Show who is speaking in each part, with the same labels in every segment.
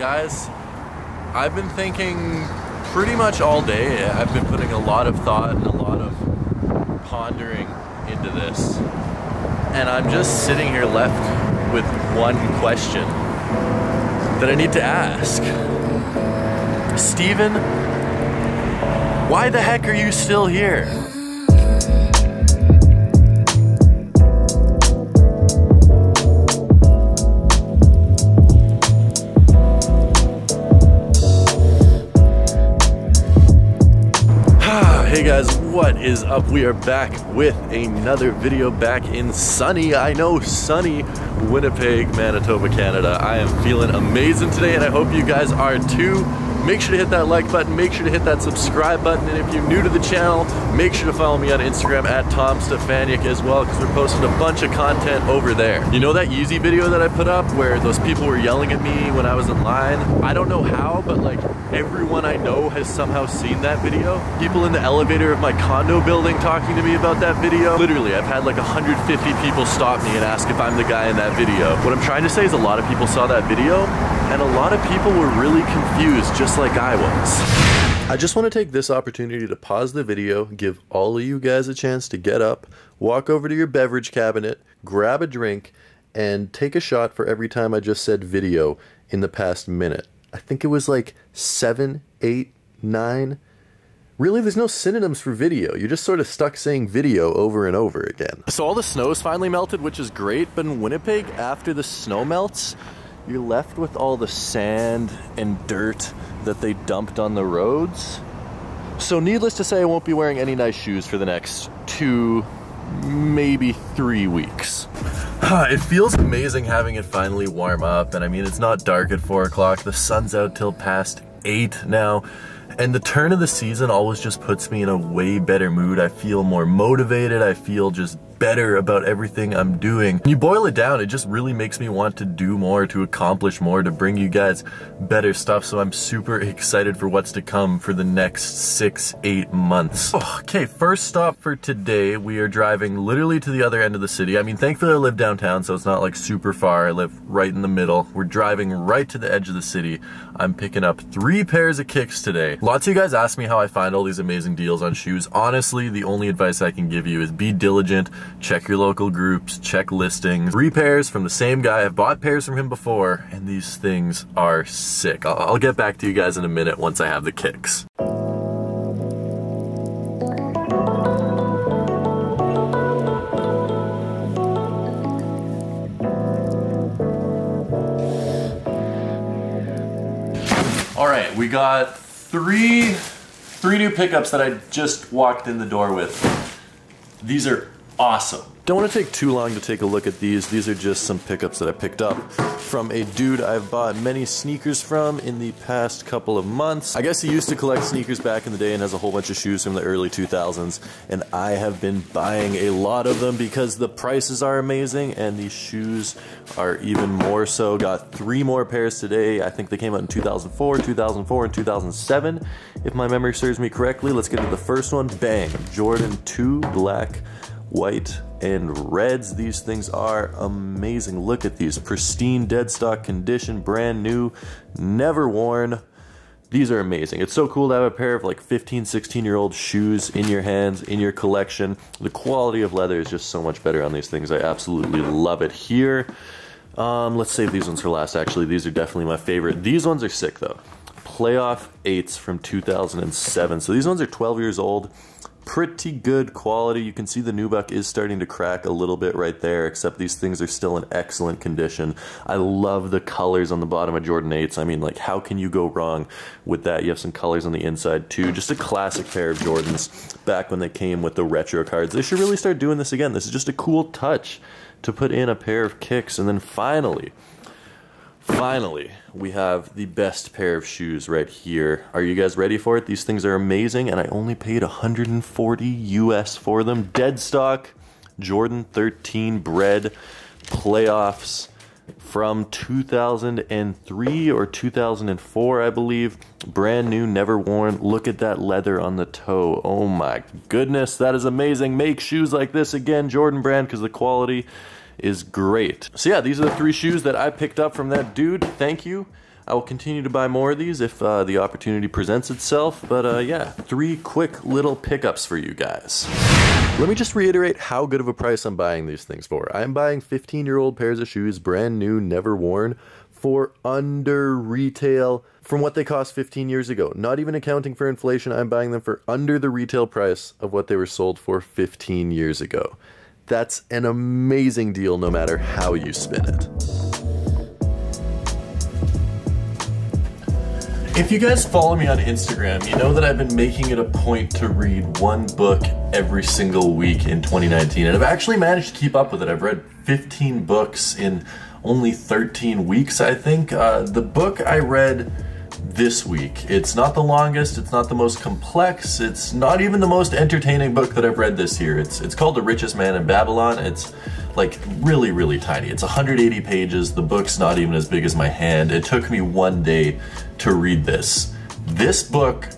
Speaker 1: Guys, I've been thinking pretty much all day. I've been putting a lot of thought and a lot of pondering into this. And I'm just sitting here left with one question that I need to ask. Steven, why the heck are you still here? Hey guys, what is up? We are back with another video back in sunny, I know sunny, Winnipeg, Manitoba, Canada. I am feeling amazing today and I hope you guys are too. Make sure to hit that like button, make sure to hit that subscribe button, and if you're new to the channel, make sure to follow me on Instagram at TomStefaniak as well, because we're posting a bunch of content over there. You know that Yeezy video that I put up where those people were yelling at me when I was in line? I don't know how, but like everyone I know has somehow seen that video. People in the elevator of my condo building talking to me about that video. Literally, I've had like 150 people stop me and ask if I'm the guy in that video. What I'm trying to say is a lot of people saw that video and a lot of people were really confused, just like I was. I just want to take this opportunity to pause the video, give all of you guys a chance to get up, walk over to your beverage cabinet, grab a drink, and take a shot for every time I just said video in the past minute. I think it was like 7, 8, 9. Really, there's no synonyms for video. You're just sort of stuck saying video over and over again. So all the snow's finally melted, which is great, but in Winnipeg, after the snow melts, you're left with all the sand and dirt that they dumped on the roads. So needless to say, I won't be wearing any nice shoes for the next 2, maybe 3 weeks. It feels amazing having it finally warm up, and I mean, it's not dark at 4 o'clock, the sun's out till past 8 now, and the turn of the season always just puts me in a way better mood. I feel more motivated, I feel just better about everything I'm doing. When you boil it down, it just really makes me want to do more, to accomplish more, to bring you guys better stuff, so I'm super excited for what's to come for the next 6, 8 months. Okay, first stop for today, we are driving literally to the other end of the city. I mean, thankfully I live downtown, so it's not like super far. I live right in the middle. We're driving right to the edge of the city. I'm picking up 3 pairs of kicks today. Lots of you guys ask me how I find all these amazing deals on shoes. Honestly, the only advice I can give you is be diligent. Check your local groups, check listings. 3 pairs from the same guy. I've bought pairs from him before, and these things are sick. I'll get back to you guys in a minute once I have the kicks. All right, we got three new pickups that I just walked in the door with. These are awesome. Don't want to take too long to take a look at these. These are just some pickups that I picked up from a dude I've bought many sneakers from in the past couple of months. I guess he used to collect sneakers back in the day and has a whole bunch of shoes from the early 2000s, and I have been buying a lot of them because the prices are amazing and the shoes are even more so. Got 3 more pairs today. I think they came out in 2004, 2004, and 2007, if my memory serves me correctly. Let's get to the first one. Bang! Jordan 2 black, white, and reds. These things are amazing. Look at these. Pristine, dead stock condition, brand new, never worn. These are amazing. It's so cool to have a pair of like 15, 16-year-old shoes in your hands, in your collection. The quality of leather is just so much better on these things. I absolutely love it here. Let's save these ones for last, actually. These are definitely my favorite. These ones are sick, though. Playoff 8s from 2007. So these ones are 12 years old. Pretty good quality. You can see the nubuck is starting to crack a little bit right there, except these things are still in excellent condition. I love the colors on the bottom of Jordan 8s. I mean, like, how can you go wrong with that? You have some colors on the inside too. Just a classic pair of Jordans back when they came with the retro cards. They should really start doing this again. This is just a cool touch to put in a pair of kicks. And then finally, we have the best pair of shoes right here. Are you guys ready for it? These things are amazing, and I only paid $140 US for them. Dead stock, Jordan 13 bred playoffs from 2003 or 2004, I believe. Brand new, never worn. Look at that leather on the toe. Oh my goodness, that is amazing. Make shoes like this again, Jordan brand, because the quality is great. So yeah, these are the 3 shoes that I picked up from that dude. Thank you. I will continue to buy more of these if the opportunity presents itself, but yeah, 3 quick little pickups for you guys. Let me just reiterate how good of a price I'm buying these things for. I'm buying 15-year-old pairs of shoes, brand new, never worn, for under retail from what they cost 15 years ago. Not even accounting for inflation, I'm buying them for under the retail price of what they were sold for 15 years ago. That's an amazing deal no matter how you spin it. If you guys follow me on Instagram, you know that I've been making it a point to read 1 book every single week in 2019, and I've actually managed to keep up with it. I've read 15 books in only 13 weeks, I think. The book I read this week, it's not the longest, it's not the most complex, it's not even the most entertaining book that I've read this year. It's called The Richest Man in Babylon. It's like really, really tiny. It's 180 pages. The book's not even as big as my hand. It took me 1 day to read this. This book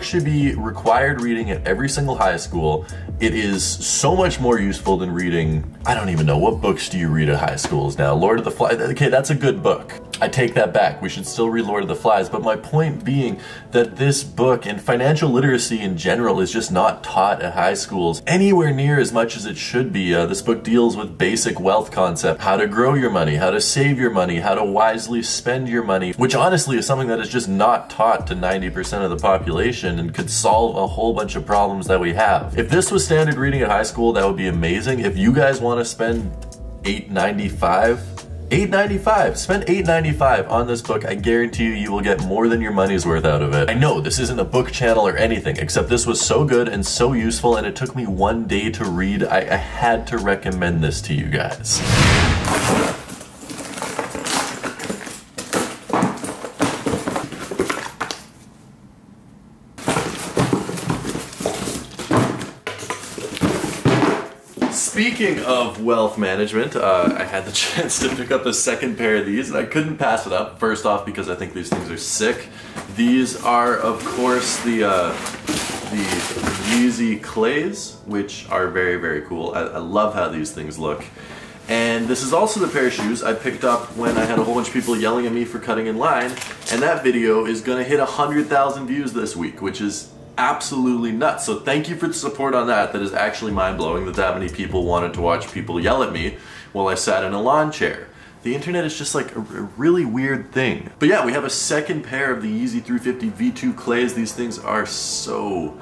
Speaker 1: should be required reading at every single high school. It is so much more useful than reading, I don't even know, what books do you read at high schools now? Lord of the Flies, okay, that's a good book. I take that back, we should still read Lord of the Flies, but my point being that this book and financial literacy in general is just not taught at high schools anywhere near as much as it should be. This book deals with basic wealth concept, how to grow your money, how to save your money, how to wisely spend your money, which honestly is something that is just not taught to 90% of the population and could solve a whole bunch of problems that we have. If this was standard reading at high school, that would be amazing. If you guys want to spend $8.95, spend $8.95 on this book. I guarantee you will get more than your money's worth out of it. I know this isn't a book channel or anything, except this was so good and so useful, and it took me 1 day to read. I had to recommend this to you guys. Speaking of wealth management, I had the chance to pick up a second pair of these and I couldn't pass it up. First off, because I think these things are sick. These are, of course, the Yeezy Clays, which are very, very cool. I love how these things look. And this is also the pair of shoes I picked up when I had a whole bunch of people yelling at me for cutting in line. And that video is gonna hit 100,000 views this week, which is absolutely nuts. So thank you for the support on that. That is actually mind-blowing that many people wanted to watch people yell at me while I sat in a lawn chair. The internet is just like a really weird thing. But yeah, we have a second pair of the Yeezy 350 V2 Clays. These things are so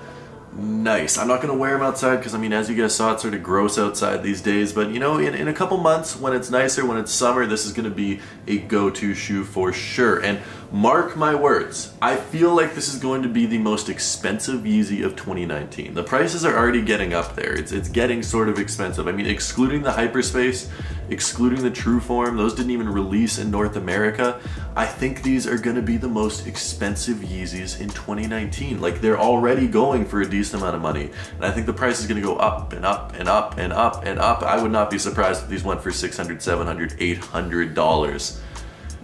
Speaker 1: nice. I'm not gonna wear them outside because, I mean, as you guys saw, it's sort of gross outside these days, but you know, in a couple months when it's nicer, when it's summer, this is gonna be a go-to shoe for sure. And mark my words, I feel like this is going to be the most expensive Yeezy of 2019. The prices are already getting up there. It's getting sort of expensive. I mean, excluding the Hyperspace, excluding the True Form, those didn't even release in North America. I think these are gonna be the most expensive Yeezys in 2019. Like, they're already going for a decent amount of money. And I think the price is gonna go up and up and up and up and up. I would not be surprised if these went for $600, $700, $800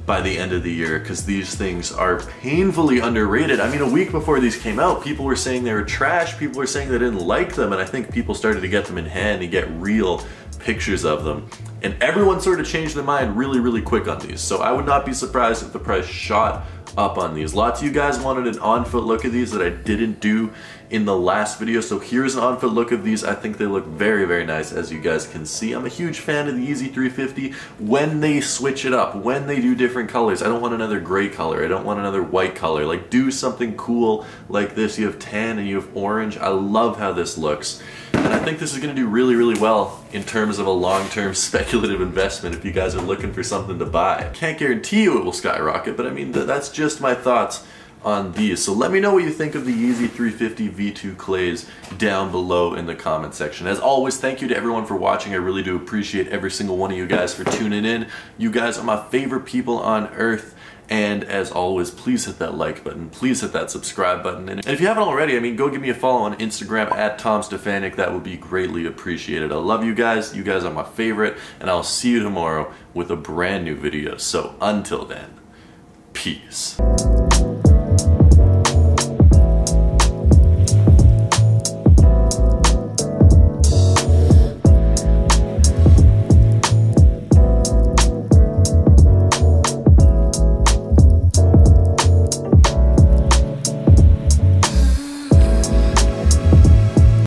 Speaker 1: by the end of the year, because these things are painfully underrated. I mean, a week before these came out, people were saying they were trash, people were saying they didn't like them, and I think people started to get them in hand and get real pictures of them. And everyone sort of changed their mind really, really quick on these. So I would not be surprised if the price shot up on these. Lots of you guys wanted an on-foot look at these that I didn't do in the last video, so here's an on-foot look of these. I think they look very, very nice, as you guys can see. I'm a huge fan of the Yeezy 350 when they switch it up, when they do different colors. I don't want another gray color, I don't want another white color. Like, do something cool like this. You have tan and you have orange. I love how this looks. And I think this is going to do really, really well in terms of a long-term speculative investment if you guys are looking for something to buy. Can't guarantee you it will skyrocket, but I mean, that's just my thoughts on these. So let me know what you think of the Yeezy 350 V2 Clays down below in the comment section. As always, thank you to everyone for watching. I really do appreciate every single one of you guys for tuning in. You guys are my favorite people on earth. And as always, please hit that like button, please hit that subscribe button. And if you haven't already, I mean, go give me a follow on Instagram at TomStefanik. That would be greatly appreciated. I love you guys are my favorite, and I'll see you tomorrow with a brand new video. So until then, peace.